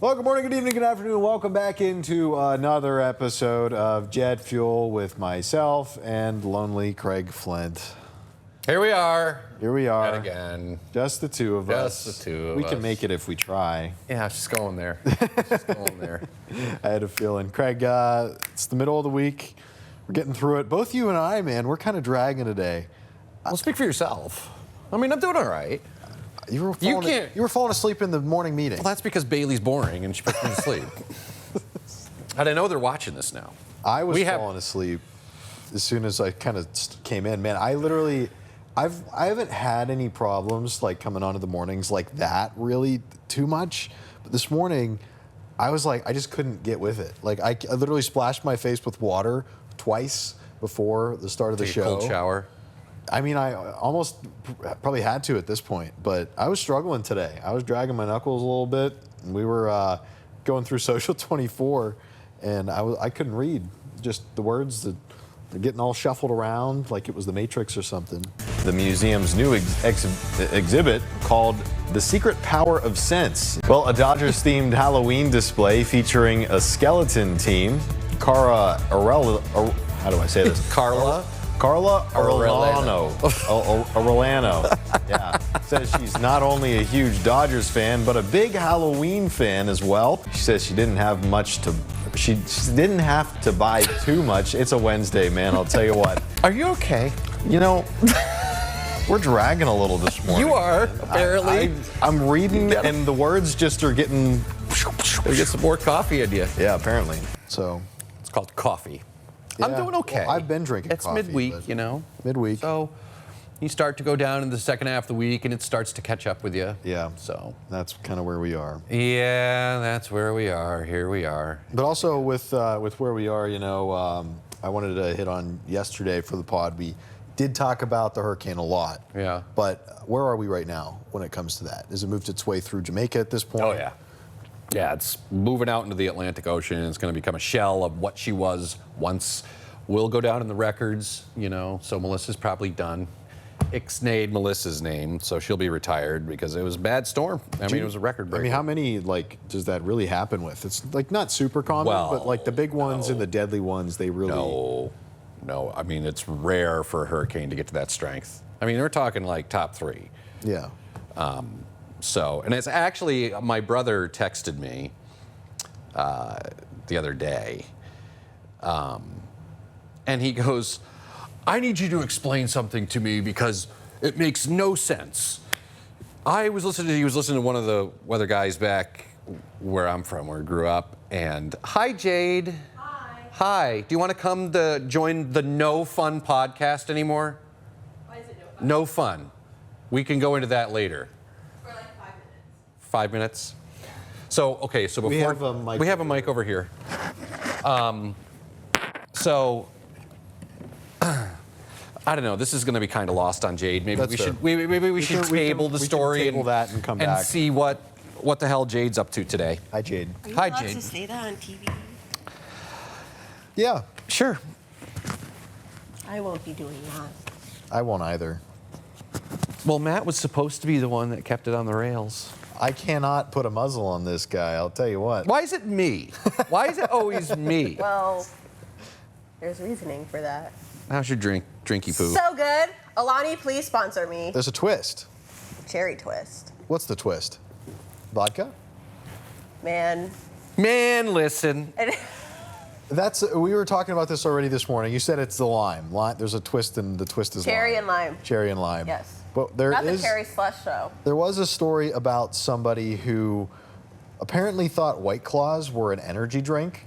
Well, good morning, good evening, good afternoon. Welcome back into another episode of Jet Fuel with myself and lonely Craig Flint. Here we are. Here we are. Yet again. Just the two of us. Just the two of us. We can make it if we try. Yeah, it's just going there. It's just going there. I had a feeling. Craig, it's the middle of the week. We're getting through it. Both you and I, man, we're kind of dragging today. Well, speak for yourself. I mean, I'm doing all right. You were falling asleep in the morning meeting. Well, that's because Bailey's boring and she puts me to sleep. And I know they're watching this now. I was falling asleep as soon as I kind of came in. Man, I haven't had any problems like coming onto the mornings like that really too much. But this morning, I was like, I just couldn't get with it. Like I literally splashed my face with water twice before the start of the show. Cold shower. I mean, I almost probably had to at this point, but I was struggling today. I was dragging my knuckles a little bit. And we were going through Social 24, and I couldn't read just the words that they're getting all shuffled around like it was the Matrix or something. The museum's new exhibit called The Secret Power of Sense. Well, a Dodgers-themed Halloween display featuring a skeleton team, Cara Arellano, how do I say this? Carla Arellano. Yeah. Says she's not only a huge Dodgers fan, but a big Halloween fan as well. She says she didn't have to buy too much. It's a Wednesday, man, I'll tell you what. Are you okay? You know, we're dragging a little this morning. You are, apparently. I'm reading, and the words just are getting... Gotta get some more coffee in you. Yeah, apparently. So it's called coffee. Yeah. I'm doing okay. Well, I've been drinking coffee. It's midweek, you know. Midweek. So you start to go down in the second half of the week, and it starts to catch up with you. Yeah. So that's kind of where we are. Yeah, that's where we are. Here we are. But also with where we are, you know, I wanted to hit on yesterday for the pod. We did talk about the hurricane a lot. Yeah. But where are we right now when it comes to that? Has it moved its way through Jamaica at this point? Oh, yeah. Yeah, it's moving out into the Atlantic Ocean. It's going to become a shell of what she was once. Will go down in the records, you know, so Melissa's probably done. Ixnayed Melissa's name, so she'll be retired because it was a bad storm. I mean, it was a record breaker. I mean, how many, like, does that really happen with? It's, like, not super common, but, like, the big ones and the deadly ones, they really... No. I mean, it's rare for a hurricane to get to that strength. I mean, they're talking, like, top 3. Yeah. And it's actually, my brother texted me the other day, and he goes, I need you to explain something to me because it makes no sense. He was listening to one of the weather guys back where I'm from, where I grew up, and hi, Jade. Hi. Do you want to come to join the No Fun podcast anymore? Why is it no fun? No fun. We can go into that later. For like 5 minutes. 5 minutes? So, okay, so before... We have a mic over here. I don't know. This is going to be kind of lost on Jade. Maybe we should table the story table that and come back and see what the hell Jade's up to today. Hi, Jade. Are you Hi, allowed Jade. to say that on TV? Yeah. Sure. I won't be doing that. I won't either. Well, Matt was supposed to be the one that kept it on the rails. I cannot put a muzzle on this guy, I'll tell you what. Why is it me? Why is it always me? Well, there's reasoning for that. How's your drinky poo? So good. Alani, please sponsor me. There's a twist. Cherry twist. What's the twist? Vodka? Man, listen. We were talking about this already this morning. You said it's the lime. There's a twist, and the twist is cherry lime. and lime. Cherry and lime. Yes. But Not the cherry slush show. There was a story about somebody who apparently thought White Claws were an energy drink.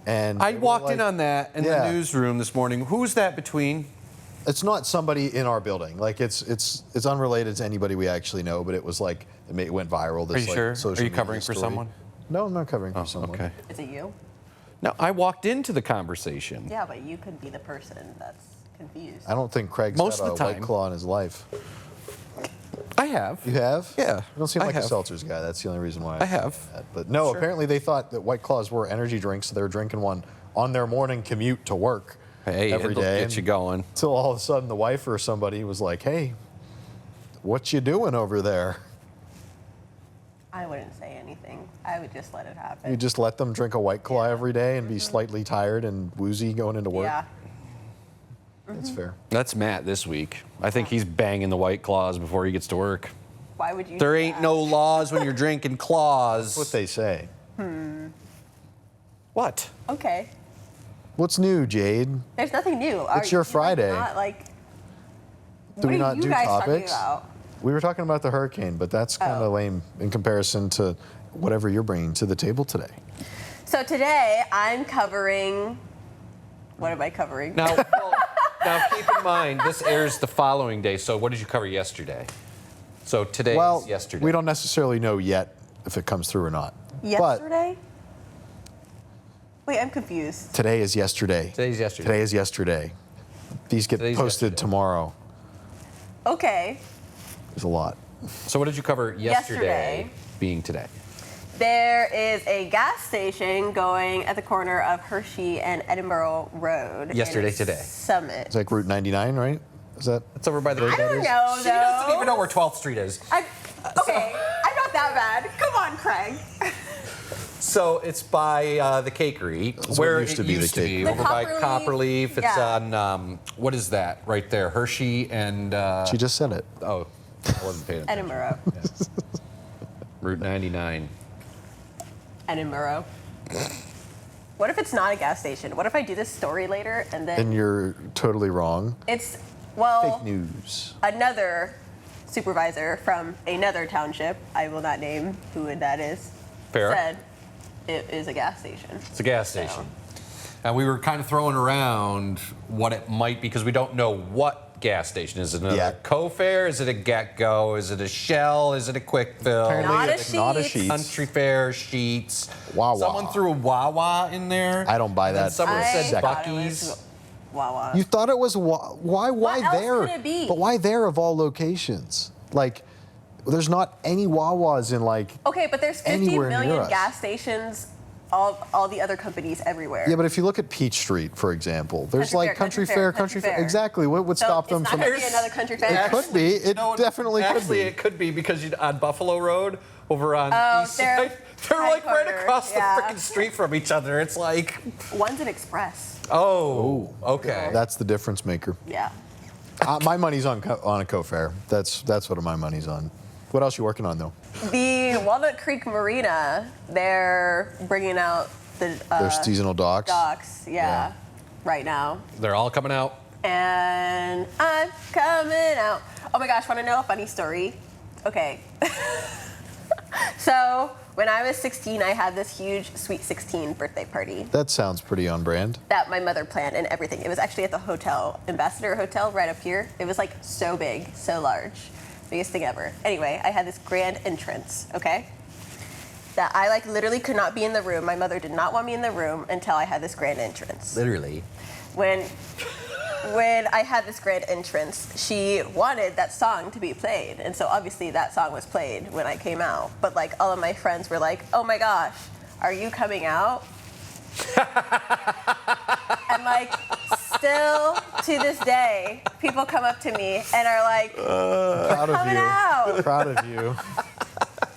And I walked in on that in the newsroom this morning. Who's that between? It's not somebody in our building. Like it's unrelated to anybody we actually know, but it was like it went viral. This, Are you sure? Social Are you covering media for story. someone? No, I'm not covering for someone. Okay. Is it you? No, I walked into the conversation. Yeah, but you could be the person that's confused. I don't think Craig's Most had of the a White time. Claw in his life. I have. You have? Yeah, You don't seem I like have. a seltzers guy. That's the only reason why. I have. But no, Sure. apparently they thought that White Claws were energy drinks, so they were drinking one on their morning commute to work Hey, every it'll day. get you going. Until all of a sudden the wife or somebody was like, hey, what you doing over there? I wouldn't say anything. I would just let it happen. You just let them drink a White Claw every day and be slightly tired and woozy going into work? Yeah. That's fair. That's Matt this week. I think he's banging the White Claws before he gets to work. Why would you There do ain't that? no laws when you're drinking claws. That's what they say. What? Okay. What's new, Jade? There's nothing new. It's your Friday. Not like. Do we what not are you do guys topics? talking about? We were talking about the hurricane, but that's kind of Oh. lame in comparison to whatever you're bringing to the table today. So today I'm covering. What am I covering? Now, now keep in mind, this airs the following day. So what did you cover yesterday? So today is yesterday. We don't necessarily know yet if it comes through or not. Yesterday? Wait, I'm confused. But today is yesterday. Today's yesterday. Today is yesterday. These get Today's posted yesterday. tomorrow. Okay. There's a lot. So what did you cover yesterday, Yesterday. being today? There is a gas station going at the corner of Hershey and Edinburgh Road. Yesterday, in today. Summit. It's like Route 99, right? Is that? It's over by the. I don't know, She doesn't though. even know where 12th Street is. Okay, I'm not that bad. Come on, Craig. So it's by the cakery, what where used to be the cakery. The over by Copperleaf. Copperleaf. It's Yeah. on what is that right there? Hershey and She just said it. oh, I wasn't paying attention. Edinburgh. Route 99. Edinburgh. What if it's not a gas station? What if I do this story later and then And you're totally wrong. it's, well, Fake news. another supervisor from another township, I will not name who that is, Fair. said it is a gas station. It's a gas station. And we were kind of throwing around what it might be because we don't know what gas station. Is it another Yeah. Co-Fair? Is it a Get-Go? Is it a Shell? Is it a Quick Fill? Apparently Not a it's not a Sheetz. Sheetz. Country Fair, Sheets. Wawa. Someone threw a Wawa in there. I don't buy And then that. someone I said thought it Buc-ee's. was Wawa. You thought it was why What else there? could it be? But why there of all locations? Like, there's not any Wawas in like. Okay, but there's 50 Anywhere near million us. gas stations, all the other companies everywhere. Yeah, but if you look at Peach Street, for example, there's Country like Fair, Country Country Fair, Fair, Country Country Fair. Fair. Exactly. What would So stop it's them not from? gonna be another Country Fair. It could be. It definitely could Actually, be. it could be because on Buffalo Road over on Oh, East they're Side, they're like right headquartered, across yeah. the freaking street from each other. It's like, One's an express. oh, okay. That's the difference maker. Yeah. My money's on a co-fair. That's what my money's on. What else you working on though? The Walnut Creek Marina, they're bringing out the There's seasonal docks. docks, yeah, right now. They're all coming out. And I'm coming out. Oh my gosh, want to know a funny story? Okay. So when I was 16, I had this huge Sweet 16 birthday party That sounds pretty on brand. that my mother planned and everything. It was actually at the hotel, Ambassador Hotel right up here. It was like so big, so large. Biggest thing ever. Anyway, I had this grand entrance, okay? That I like literally could not be in the room. My mother did not want me in the room until I had this grand entrance. Literally. When I had this grand entrance, she wanted that song to be played. And so obviously that song was played when I came out. But like all of my friends were like, oh my gosh, are you coming out? And like still to this day, people come up to me and are like, Proud of coming you. out. Proud of you.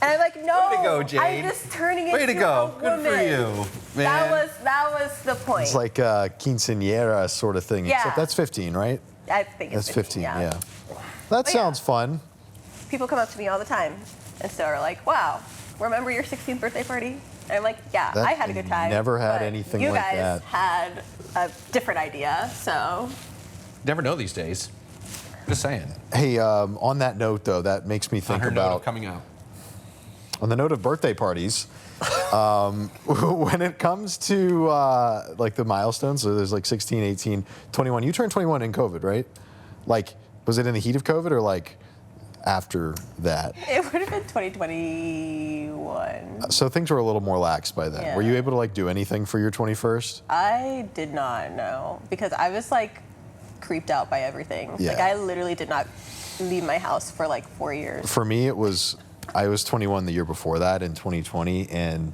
And I'm like, no, Way to go, Jade. I'm just turning into Way to go. a Good woman. for you, man. That was the point. It's like a quinceañera sort of thing. Yeah. Except that's 15, right? I think it's That's 15. Yeah. That But yeah. sounds fun. People come up to me all the time and so are like, wow, remember your 16th birthday party? And I'm like, yeah, That- I had a good time. never had but anything you like guys that. had a different idea, so. Never know these days. Just saying. Hey, on that note though, that makes me On think her note about. of coming out. On the note of birthday parties, when it comes to like the milestones, so there's like 16, 18, 21. You turned 21 in COVID, right? Like, was it in the heat of COVID or like after that? It would have been 2021. So things were a little more lax by then. Were you Yeah. able to like do anything for your 21st? I did not know because I was like creeped out by everything. Like Yeah. I literally did not leave my house for like 4 years. For me, I was 21 the year before that in 2020, and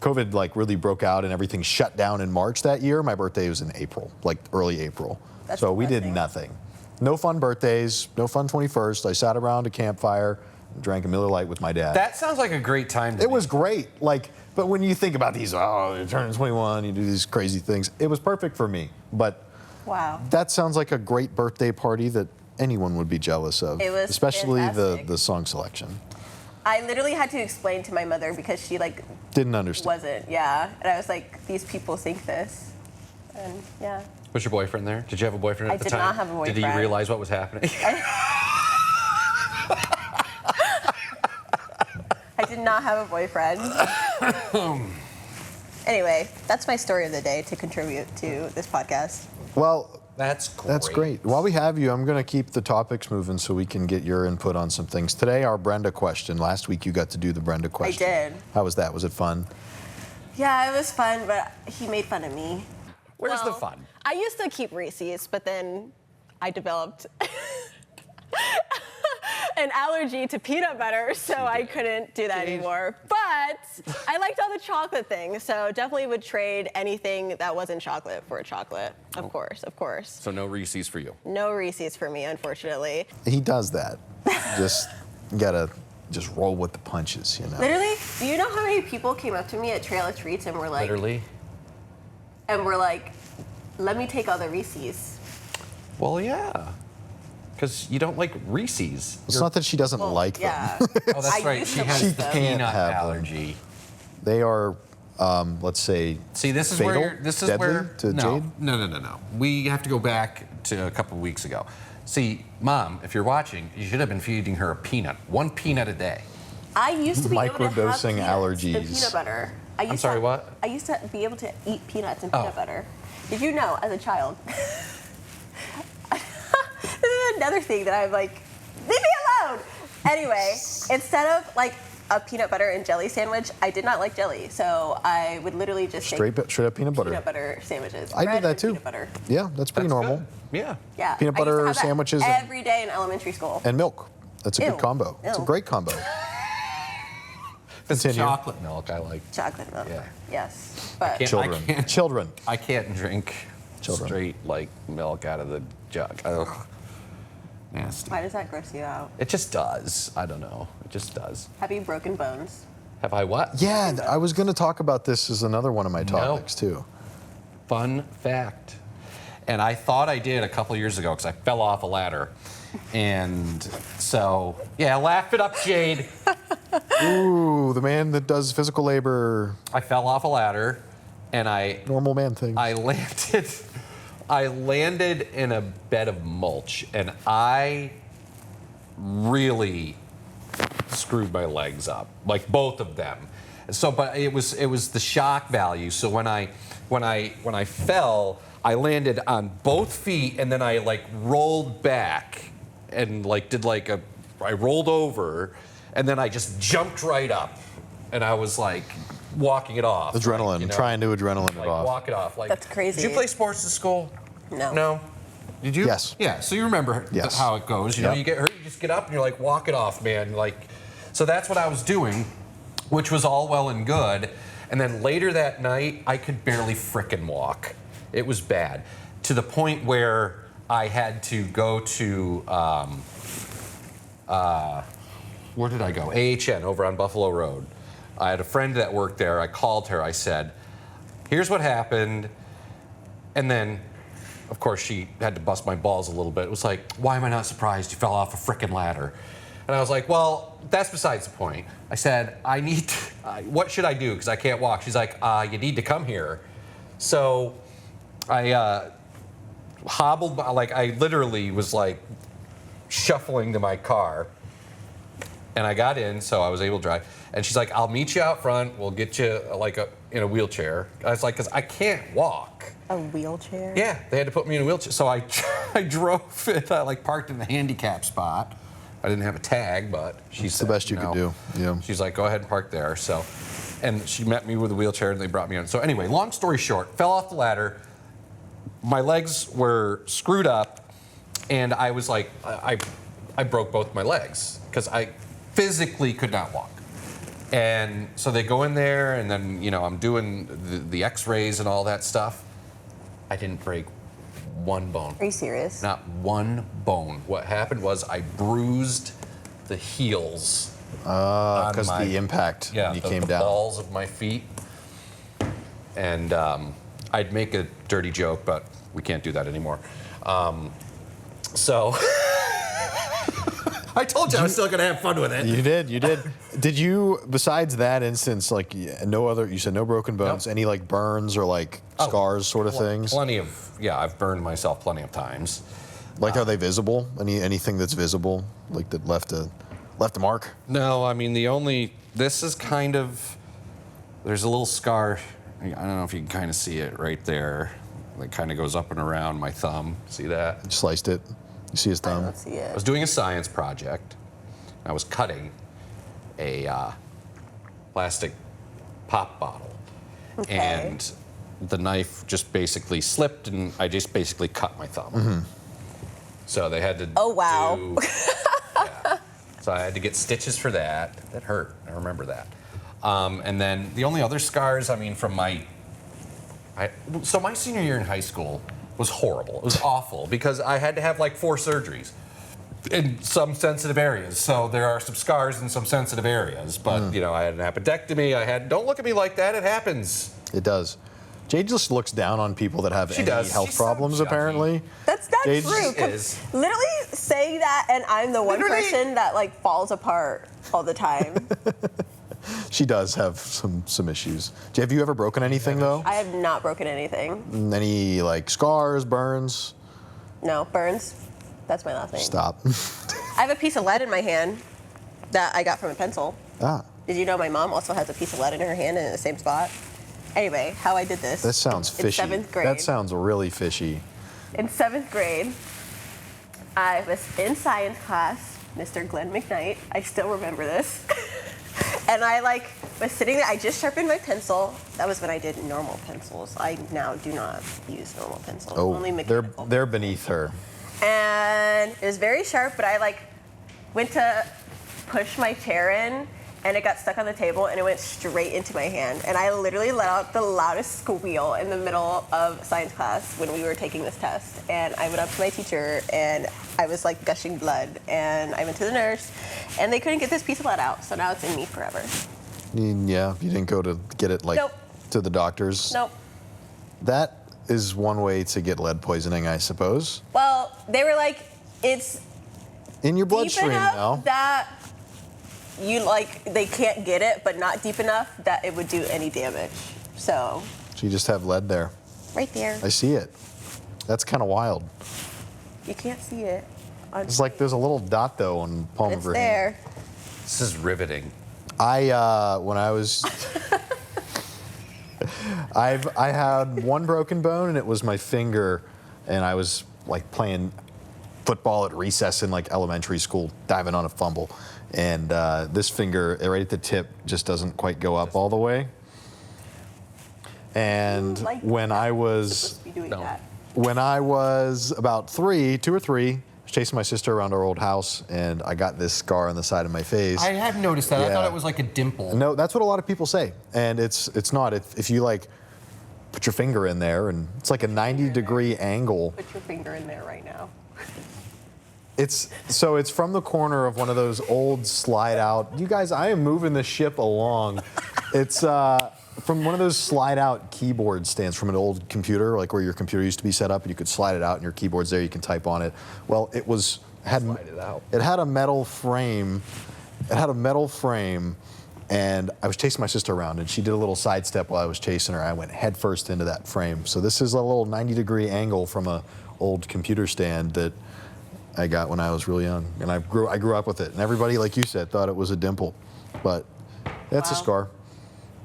COVID like really broke out and everything shut down in March that year. My birthday was in April, like early April. That's so we did depressing. nothing. No fun birthdays, no fun 21st. I sat around a campfire, drank a Miller Lite with my dad. That sounds like a great time to It me. was great. Like, but when you think about these, you're turning 21, you do these crazy things. It was perfect for me. But Wow. that sounds like a great birthday party that anyone would be jealous of. It was especially fantastic. the song selection. I literally had to explain to my mother because she like Didn't understand. wasn't. Yeah, and I was like, these people think this, and yeah. Was your boyfriend there? Did you have a boyfriend at I the did time? not have a Did he boyfriend. realize what was happening? I did not have a boyfriend. Anyway, that's my story of the day to contribute to this podcast. Well, That's great. that's great. While we have you, I'm going to keep the topics moving so we can get your input on some things. Today, our Brenda question. Last week, you got to do the Brenda question. did. How was that? Was it fun? Yeah, it was fun, but he made fun of me. Where's the Well, fun? I used to keep Reese's, but then I developed an allergy to peanut butter, so I couldn't do that anymore. But I liked all the chocolate things, so definitely would trade anything that wasn't chocolate for a chocolate. Of course, of course. So no Reese's for you. No Reese's for me, unfortunately. He does that. Just gotta just roll with the punches, you know. Literally, do you know how many people came up to me at Trail of Treats and were like, Literally. let me take all the Reese's. Well, yeah. Because you don't like Reese's. It's not that she doesn't Well, like them. yeah. Oh, that's I right. used She to has like the them. Can't peanut have them. allergy. They are, let's say, See, this is fatal, where this is deadly where to no, Jade? no. We have to go back to a couple of weeks ago. See, Mom, if you're watching, you should have been feeding her a peanut, one peanut a day. I used to be able to have Microdosing peanuts allergies. and peanut butter. I used sorry, to, what? I used to be able to eat peanuts and Oh. peanut butter. Did you know, as a child? This is another thing that I'm like, leave me alone. Anyway, instead of like a peanut butter and jelly sandwich, I did not like jelly, so I would literally just straight up peanut butter. peanut butter sandwiches. I Bread did that and too. Peanut butter. Yeah, that's pretty That's normal. good. Yeah. Yeah. Peanut I used to butter have that sandwiches and- every day in elementary school. And milk. That's a Ew. good combo. It's a Ew. great combo. This Continue. chocolate milk I like. Chocolate milk. Yeah. Yes. But can't- Children. Children. I can't drink Children. straight like milk out of the jug. Ugh. Nasty. why does that gross you out? It just does. I don't know. It just does. Have you broken bones? Have I what? Yeah, I was going to talk about this as another one of my topics too. Fun fact. And I thought I did a couple years ago because I fell off a ladder. And so, yeah, laugh it up, Jade. Ooh, the man that does physical labor, I fell off a ladder and normal man thing. I landed in a bed of mulch and I really screwed my legs up, like both of them. So, but it was the shock value. So when I fell, I landed on both feet and then I like rolled back and like did like I rolled over and then I just jumped right up and I was like walking it off. Adrenaline, like, you know, trying to adrenaline it like off. walk it off. Like That's crazy. Did you play sports at school? No. No. Did you? Yes. Yeah. So you remember Yes. how it goes. You know, Yep. you get hurt, you just get up and you're like, walk it off, man. Like, so that's what I was doing, which was all well and good. And then later that night, I could barely frickin' walk. It was bad, to the point where I had to go to where did I go? AHN over on Buffalo Road. I had a friend that worked there. I called her. I said, here's what happened. And then, of course, she had to bust my balls a little bit. It was like, why am I not surprised you fell off a frickin' ladder? And I was like, well, that's besides the point. I said, what should I do? Because I can't walk. She's like, you need to come here. So I hobbled, like I literally was like shuffling to my car. And I got in, so I was able to drive. And she's like, I'll meet you out front. We'll get you like in a wheelchair. I was like, because I can't walk. A wheelchair? Yeah, they had to put me in a wheelchair. So I drove it. I like parked in the handicap spot. I didn't have a tag, but she It's said, the best you could do. Yeah. She's like, go ahead and park there. So, and she met me with a wheelchair and they brought me in. So anyway, long story short, fell off the ladder. My legs were screwed up, and I was like, I broke both my legs because I physically could not walk. And so they go in there, and then I'm doing the X-rays and all that stuff. I didn't break one bone. Are you serious? Not one bone. What happened was I bruised the heels. Because the impact Yeah, when you the came down. balls of my feet. And I'd make a dirty joke, but we can't do that anymore. So I told you I was still gonna have fun with it. You did. Did you, besides that instance, like no other, you said no broken bones, Nope. any like burns or like scars sort of things? Plenty of, I've burned myself plenty of times. Like, are they visible? Anything that's visible, like that left a mark? No, I mean, this is kind of, there's a little scar. I don't know if you can kind of see it right there. It kind of goes up and around my thumb. See that? You sliced it. You see his thumb? Let's see I it. was doing a science project. I was cutting a plastic pop bottle. Okay. And the knife just basically slipped, and I just basically cut my thumb. Mm-hmm. So they had to Oh, wow. yeah. So I had to get stitches for that. That hurt. I remember that. And then the only other scars, I mean, from so my senior year in high school was horrible. It was awful because I had to have like 4 surgeries in some sensitive areas. So there are some scars in some sensitive areas. But, I had an appendectomy. Don't look at me like that. It happens. It does. Jade just looks down on people that have any does. health She's so problems, judgy. apparently. That's not Jade true. is. Literally saying that, and I'm the one Literally. person that like falls apart all the time. She does have some issues. Have you ever broken anything, though? I have not broken anything. Any, like, scars, burns? No, burns. That's my last name. Stop. I have a piece of lead in my hand that I got from a pencil. Ah, Did you know my mom also has a piece of lead in her hand in the same spot? Anyway, how I did this. that sounds fishy. In 7th grade. That sounds really fishy. In 7th grade, I was in science class, Mr. Glenn McKnight. I still remember this. And I was sitting there. I just sharpened my pencil. That was when I did normal pencils. I now do not use normal pencils. Oh, only mechanical. they're beneath her. And it was very sharp, but I went to push my chair in, and it got stuck on the table, and it went straight into my hand. And I literally let out the loudest squeal in the middle of science class when we were taking this test. And I went up to my teacher, and I was gushing blood. And I went to the nurse, and they couldn't get this piece of lead out, so now it's in me forever. Yeah, you didn't go to get it Nope. to the doctors. Nope. That is one way to get lead poisoning, I suppose. Well, they were like, it's In your deep bloodstream enough now. that they can't get it, but not deep enough that it would do any damage. So, So you just have lead there. right there. I see it. That's kind of wild. You can't see it. It's like there's a little dot though on the palm of It's her hand. there. This is riveting. When I was, I had one broken bone, and it was my finger, and I was playing football at recess in elementary school, diving on a fumble, and this finger right at the tip just doesn't quite go up all the way. And when I was Supposed to be doing No. that. when I was about 2 or 3, I was chasing my sister around our old house, and I got this scar on the side of my face. I had noticed that. I Yeah. thought it was like a dimple. No, that's what a lot of people say, and it's not. If you put your finger in there, and it's like a 90-degree angle. Put your finger in there right now. It's from the corner of one of those old slide out. You guys, I am moving the ship along. It's from one of those slide out keyboard stands from an old computer, like where your computer used to be set up, and you could slide it out, and your keyboard's there. You can type on it. Well, it had a metal frame. It had a metal frame, and I was chasing my sister around, and she did a little sidestep while I was chasing her. I went headfirst into that frame. So this is a little 90-degree angle from a old computer stand that I got when I was really young, and I grew up with it. And everybody, like you said, thought it was a dimple, but that's a Wow. scar.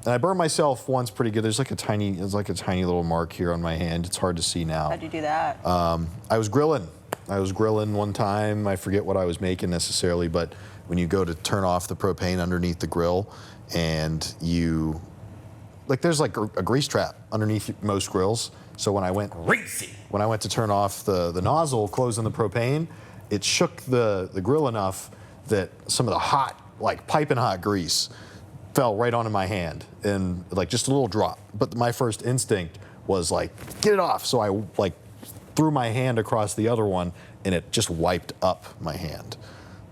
And I burned myself once pretty good. There's like a tiny little mark here on my hand. It's hard to see now. How'd you do that? I was grilling one time. I forget what I was making necessarily, but when you go to turn off the propane underneath the grill, and there's a grease trap underneath most grills. So when I went to turn off the nozzle, closing the propane, it shook the grill enough that some of the hot, piping hot grease fell right onto my hand, and just a little drop. But my first instinct was get it off. So I threw my hand across the other one, and it just wiped up my hand.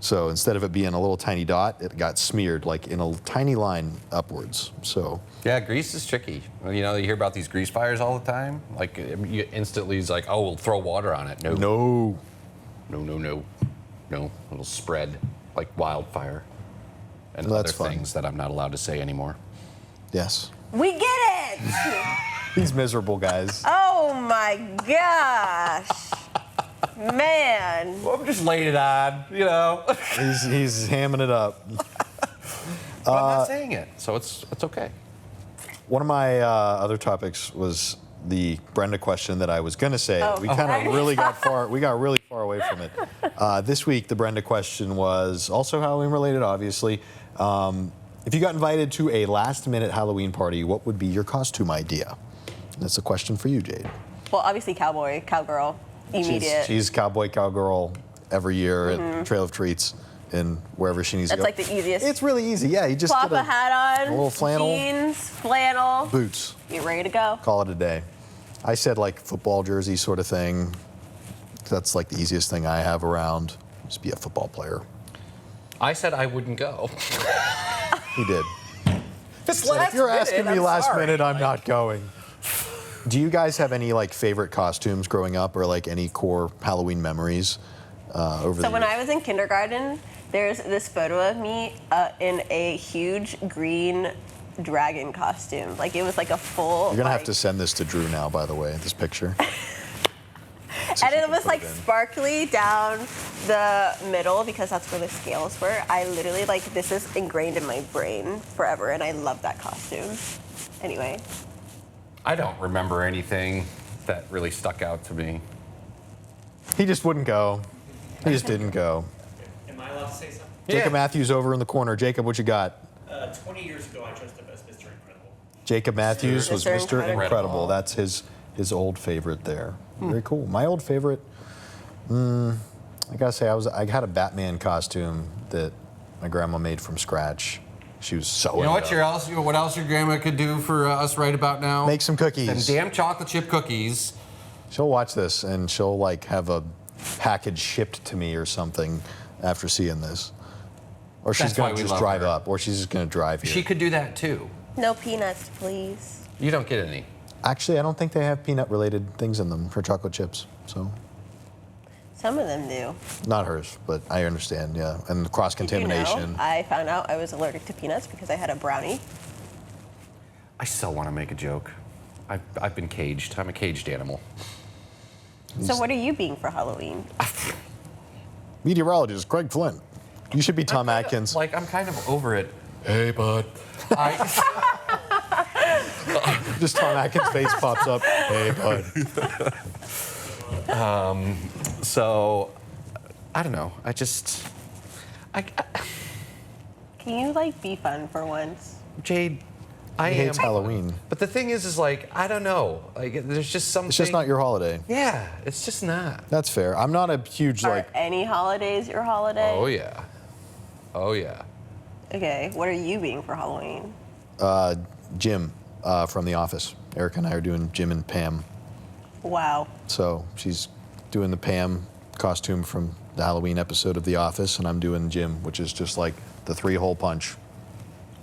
So instead of it being a little tiny dot, it got smeared like in a tiny line upwards. So Yeah, grease is tricky. You know, you hear about these grease fires all the time. Like, you instantly is like, oh, we'll throw water on it. No. No, it'll spread like wildfire. And Well, other that's fun. things that I'm not allowed to say anymore. yes, We get it! these miserable guys. Oh my gosh. Man. Well, I'm just laying it on, you know. He's hamming it up. But I'm not saying it, so it's okay. One of my other topics was the Brenda question that I was going to say. Oh. We kind of really got far. We got really far away from it. This week, the Brenda question was also Halloween related, obviously. If you got invited to a last-minute Halloween party, what would be your costume idea? That's a question for you, Jade. Well, obviously cowboy, cowgirl, immediate. She's cowboy, cowgirl every year at Trail of Treats and wherever she needs to That's go. like the easiest. It's really easy. Yeah, you just Plop get a hat on, a little flannel. jeans, flannel, Boots. you're ready to go. Call it a day. I said like football jersey sort of thing. That's like the easiest thing I have around. Just be a football player. I said I wouldn't go. He did. This Said, if you're asking me last minute, I'm not going. Do you guys have any like favorite costumes growing up, or like any core Halloween memories over So the when years? I was in kindergarten, there's this photo of me in a huge green dragon costume. Like it was like a full. You're gonna have like- to send this to Drew now, by the way. This picture. And it was like sparkly down the middle because that's where the scales were. I literally like this is ingrained in my brain forever, and I love that costume. Anyway, I don't remember anything that really stuck out to me. He just wouldn't go. He just didn't go. Am I allowed to say something? Jacob Matthews over in the corner. Jacob, what you got? 20 years ago, I dressed up as Mr. Incredible. Jacob Matthews was Mr. Mr. Incredible. Incredible. That's his old favorite there. Very cool. My old favorite, I gotta say, I had a Batman costume that my grandma made from scratch. She was so You know into what else your grandma could do for us right about now? Make some cookies. Them damn chocolate chip cookies. She'll watch this and she'll like have a package shipped to me or something after seeing this. Or she's That's why gonna we just love drive her. up, or she's just gonna drive here. She could do that too. no peanuts, please. You don't get any. Actually, I don't think they have peanut-related things in them for chocolate chips. So, Some of them do. not hers, but I understand. Yeah, and the Did you know cross-contamination. I found out I was allergic to peanuts because I had a brownie. I still want to make a joke. I've been caged. I'm a caged animal. So what are you being for Halloween? Meteorologist Craig Flint. You should be Tom Atkins. Like, I'm kind of over it. Hey, bud. Just Tom Atkins' face pops up. Hey, bud. So, I don't know. Can you like be fun for once? Jade, I He am. hates Halloween. But the thing is like, I don't know. Like, there's just something. It's just not your holiday. Yeah, it's just not. That's fair. I'm not a huge Are like. any holidays your holiday? Oh yeah. Oh yeah. Okay, what are you being for Halloween? Jim from The Office. Erica and I are doing Jim and Pam. Wow. So she's doing the Pam costume from the Halloween episode of The Office, and I'm doing Jim, which is just like the 3-hole punch.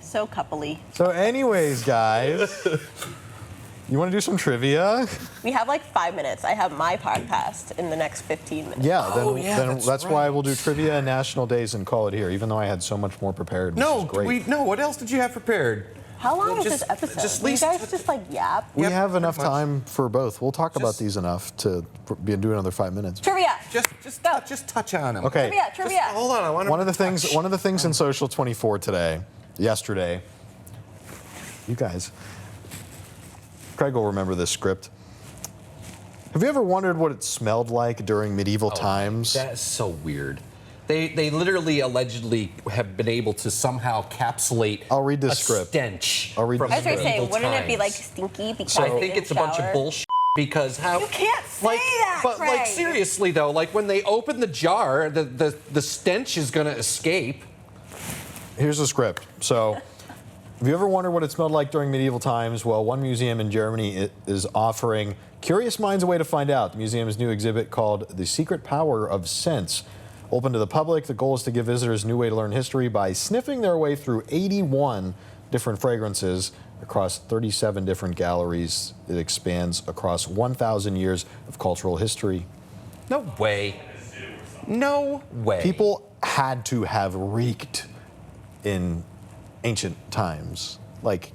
So coupley. So, anyways, guys, you want to do some trivia? We have like 5 minutes. I have my podcast in the next 15 minutes. Yeah, Oh, yeah, then that's that's why right. we'll do trivia and national days and call it here. Even though I had so much more prepared. Which is great. No. What else did you have prepared? How long Well, is just- this episode? just Do you least- guys just like yap? We Yep, have pretty enough much. time for both. We'll talk about Just- these enough to do another 5 minutes. Trivia. Just touch on them. Okay. Trivia. Hold on. I want to. One of the things in Social 24 yesterday, you guys, Craig will remember this script. Have you ever wondered what it smelled like during medieval times? That's so weird. They literally allegedly have been able to somehow capsulate I'll read this a script. stench. I'll read from this I was gonna say, medieval wouldn't it be like times. stinky because So I they think didn't it's a bunch of shower? bullshit because how You can't say like, that, but like Craig. seriously though, like when they open the jar, the stench is gonna escape. Here's the script. So, have you ever wondered what it smelled like during medieval times? Well, one museum in Germany is offering curious minds a way to find out. The museum's new exhibit called The Secret Power of Scents Open to the public, the goal is to give visitors a new way to learn history by sniffing their way through 81 different fragrances across 37 different galleries. It expands across 1,000 years of cultural history. No way. No way. People had to have reeked in ancient times. Like,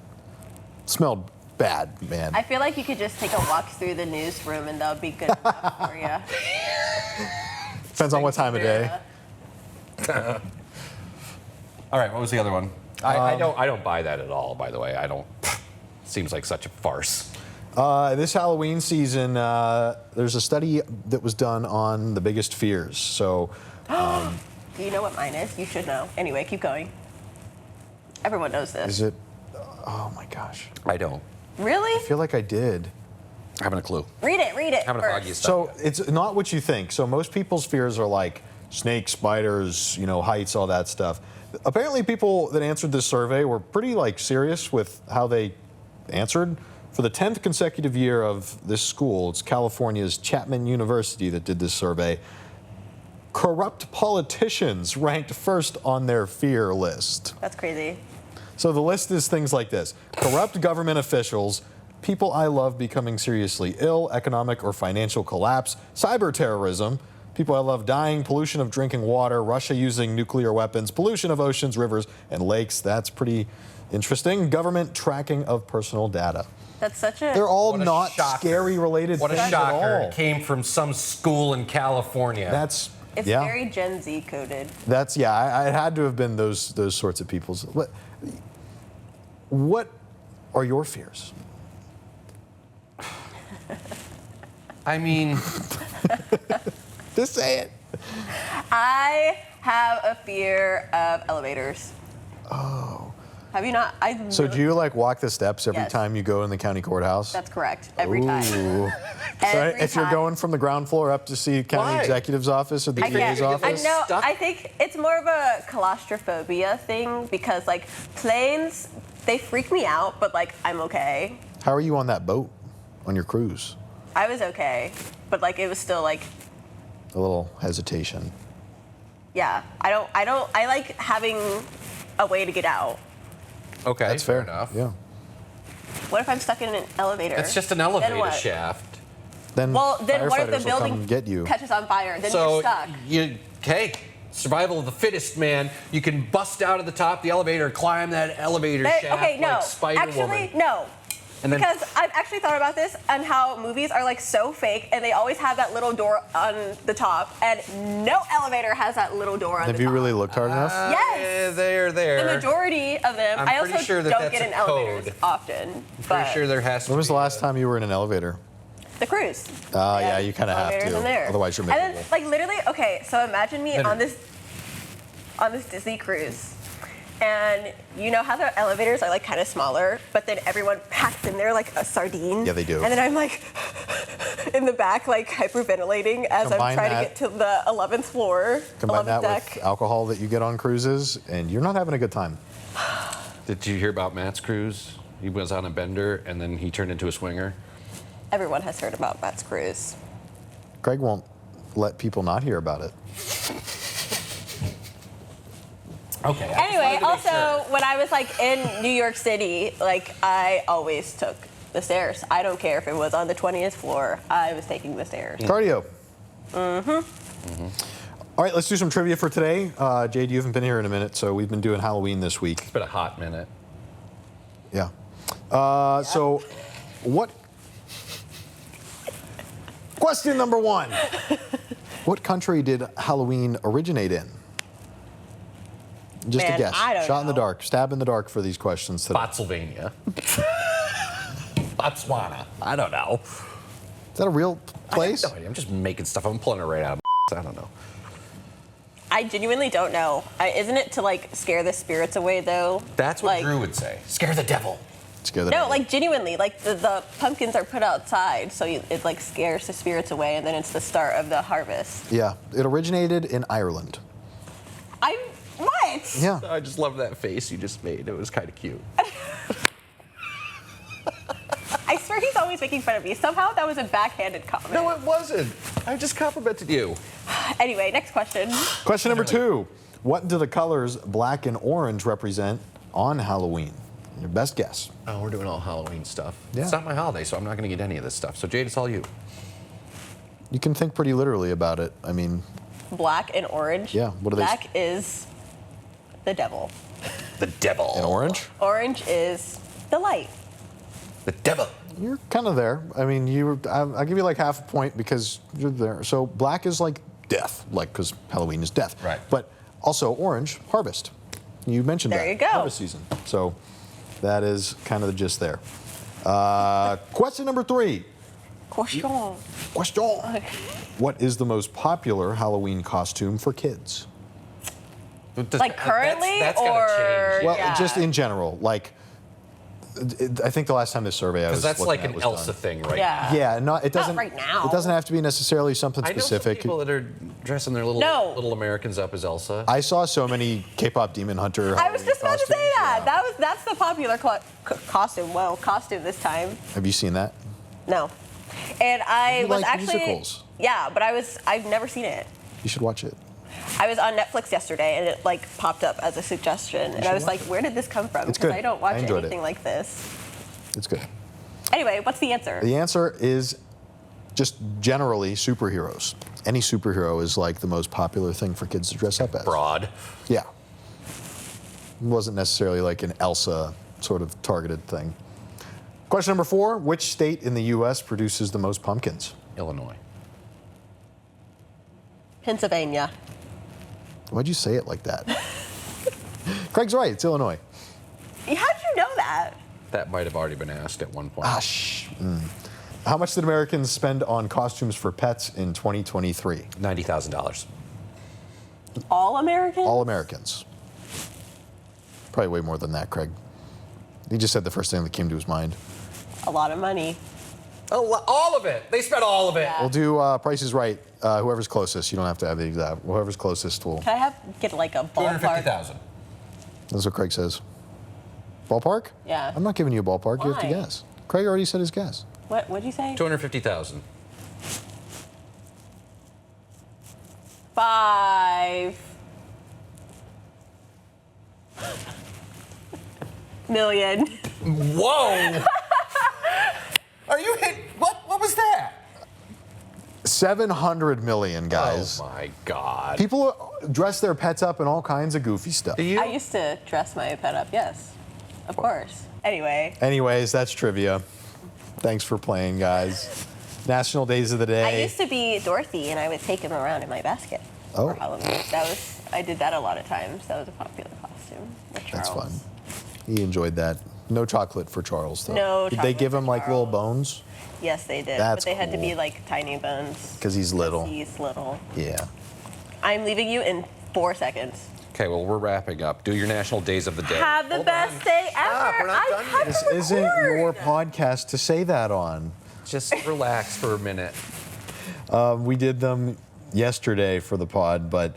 smelled bad, man. I feel like you could just take a walk through the newsroom and that would be good enough for you. Depends on what time of day. All right, what was the other one? I don't buy that at all, by the way. I don't. Seems like such a farce. This Halloween season, there's a study that was done on the biggest fears. So, Do you know what mine is? You should know. Anyway, keep going. Everyone knows this. is it? Oh my gosh. I don't. Really? I feel like I did. I haven't a clue. Read it Having a first. foggy So it's not what you think. So most people's fears are like snakes, spiders, heights, all that stuff. Apparently, people that answered this survey were pretty serious with how they answered. For the 10th consecutive year of this school, it's California's Chapman University that did this survey. Corrupt politicians ranked first on their fear list. That's crazy. So the list is things like this: corrupt government officials, people I love becoming seriously ill, economic or financial collapse, cyber terrorism, people I love dying, pollution of drinking water, Russia using nuclear weapons, pollution of oceans, rivers, and lakes. That's pretty interesting. Government tracking of personal data. That's such a. They're all What a not shocker. scary related What a things shocker. at all. It came from some school in California. That's It's yeah. very Gen Z coded. That's I had to have been those sorts of people's. What are your fears? I mean, Just say it. I have a fear of elevators. Oh. Have you not? So do you walk the steps every Yes. time you go in the county courthouse? That's correct. Every time. Ooh. So Every if you're time. going from the ground floor up to see county Why? executive's office or the I DA's can't. I office? know. Stuck? I think it's more of a claustrophobia thing because planes, they freak me out, but I'm okay. How are you on that boat on your cruise? I was okay, but it was still A little hesitation. yeah. I like having a way to get out. okay, That's fair enough. Yeah. What if I'm stuck in an elevator? It's just an Then elevator what? shaft. Then Well, then what if the firefighters will come building get you? catches on fire? Then So you're stuck. survival of the fittest, man. You can bust out of the top of the elevator, climb that elevator shaft Okay, no. like Spider Actually, Woman. no. And then- Because I've actually thought about this and how movies are so fake and they always have that little door on the top and no elevator has that little door on Have the you top. really looked hard enough? Yes. They're there. The majority of them. I'm I pretty also sure that don't that's get in a elevators code. often. Pretty But sure there has to When was be the last time you were in an elevator? the cruise. Yeah, you kind of have Elevators in to. there. Otherwise, you're And miserable. then, literally, okay, so imagine me Then- on this Disney cruise. And you know how the elevators are kind of smaller, but then everyone packs in there like a sardine. Yeah, they do. And then I'm in the back hyperventilating as Combine I'm trying that- to get to the 11th floor, Combine 11th that deck. with alcohol that you get on cruises, and you're not having a good time. Did you hear about Matt's cruise? He was on a bender and then he turned into a swinger. Everyone has heard about Matt's cruise. Greg won't let people not hear about it. Okay. Anyway, also when I was in New York City, I always took the stairs. I don't care if it was on the 20th floor. I was taking the stairs. Cardio. All right, let's do some trivia for today. Jade, you haven't been here in a minute, so we've been doing Halloween this week. It's been a hot minute. Yeah. So, what? Question number one. What country did Halloween originate in? Just a Man, guess. I don't Shot in the know. dark. Stab in the dark for these questions today. Spotsylvania. Botswana. I don't know. Is that a real place? No idea. I'm just making stuff. I'm pulling it right out of I don't know. I genuinely don't know. Isn't it to scare the spirits away though? That's what Drew would say. Scare the devil. Scare the No, devil. genuinely, the pumpkins are put outside, so it scares the spirits away, and then it's the start of the harvest. Yeah, it originated in Ireland. What? Yeah. I just love that face you just made. It was kind of cute. I swear he's always making fun of me. Somehow that was a backhanded comment. No, it wasn't. I just complimented you. Anyway, next question. Question number 2. What do the colors black and orange represent on Halloween? Your best guess. Oh, we're doing all Halloween stuff. Yeah. It's not my holiday, so I'm not going to get any of this stuff. So, Jade, it's all you. You can think pretty literally about it. I mean, Black and orange. Yeah, what are they? Black is the devil. The devil. and orange? Orange is the light. The devil. You're kind of there. I mean, I'll give you like half a point because you're there. So black is like death, like because Halloween is death. Right. But also orange, harvest. You mentioned There that. you go. Harvest season. So that is kind of the gist there. Question number 3. Question. Question. What is the most popular Halloween costume for kids? Like currently, that's or gotta change. Well, yeah. just in general, like, I think the last time this survey I was Because that's looking like at an was Elsa done. thing, right? Yeah. Yeah, it doesn't. right now. It doesn't have to be necessarily something I know some specific. people that are dressing their little Americans up as Elsa. I saw so many K-pop Demon Hunter. I was just about to say costumes, that. yeah. That's the popular costume. Well, costume this time. Have you seen that? No. And I You was like actually musicals. Yeah, but I've never seen it. You should watch it. I was on Netflix yesterday and it like popped up as a suggestion, and I was like, where did this come from? It's Because good. I don't I watch enjoyed anything it. like this. It's good. Anyway, what's the answer? The answer is just generally superheroes. Any superhero is like the most popular thing for kids to dress up as. Broad. Yeah. It wasn't necessarily like an Elsa sort of targeted thing. Question number 4. Which state in the U.S. produces the most pumpkins? Illinois. Pennsylvania. Why'd you say it like that? Craig's right. It's Illinois. How did you know that? That might have already been asked at one point. How much did Americans spend on costumes for pets in 2023? $90,000. All Americans? All Americans. Probably way more than that, Craig. He just said the first thing that came to his mind. A lot of money. All of it. They spent all of it. We'll do Price is Right. Whoever's closest. You don't have to have the exact. Whoever's closest will. Can I get like a ballpark? $250,000. That's what Craig says. Ballpark? Yeah. I'm not giving you a ballpark. You have to Why? guess. Craig already said his guess. What'd you say? 250,000. 5 million. Whoa! Are you hit? What was that? 700 million, guys. Oh my God. People dress their pets up in all kinds of goofy stuff. Do you? I used to dress my pet up, yes. Of course. Anyway, Anyways, that's trivia. Thanks for playing, guys. National Days of the Day. I used to be Dorothy and I would take him around in my basket Oh. for Halloween. I did that a lot of times. That was a popular costume with That's Charles. fun. He enjoyed that. No chocolate for Charles, though. No Did they chocolate give for him like little Charles. bones? Yes, they did. That's but they had to be cool. like tiny bones. Because he's little. He's little. Yeah. I'm leaving you in 4 seconds. Okay, well, we're wrapping up. Do your National Days of the Day. Have the Hold best on. day ever. Stop, we're not done yet. This isn't your podcast to say that on. Just relax for a minute. We did them yesterday for the pod, but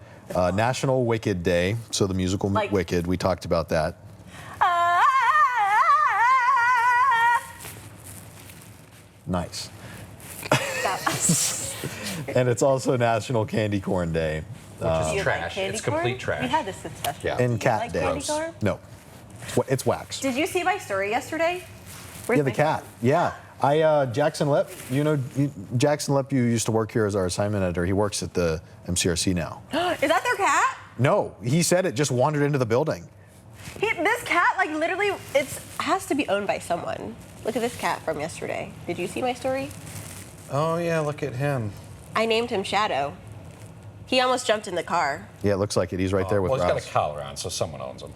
National Wicked Day, so the musical Like- Wicked, we talked about that. Nice. And it's also National Candy Corn Day. Do you like Trash. candy It's complete corn? trash. We had this discussion. Yeah. And Do you Cat like Day. candy corn? No. It's wax. Did you see my story yesterday? Where's Yeah, the my cat. Yeah. Jackson Lepp, Jackson Lepp, you used to work here as our assignment editor. He works at the MCRC now. Is that their cat? No, he said it just wandered into the building. This cat, like literally, has to be owned by someone. Look at this cat from yesterday. Did you see my story? Oh, yeah, look at him. I named him Shadow. He almost jumped in the car. Yeah, it looks like it. He's right there with Well, he's got Rouse. a collar on, so someone owns him.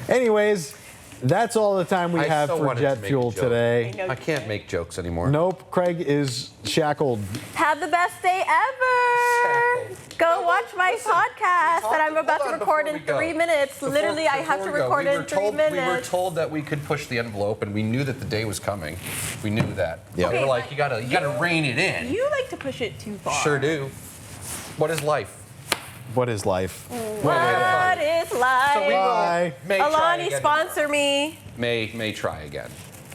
Anyways, that's all the time we I have so for wanted to Jet make a Fuel joke. today. know I you can't did. make jokes anymore. Nope, Craig is shackled. Have the best day ever. Go watch my podcast that I'm about to record in 3 minutes. Literally, I have to record in 3 minutes. We were told that we could push the envelope, and we knew that the day was coming. We knew that. Yeah. We were Okay, like, but you gotta rein it in. You like to push it too far. Sure do. What is life? What is life? What is life? So we will Bye. may try Alani, again sponsor me. tomorrow. May try again.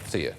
See ya.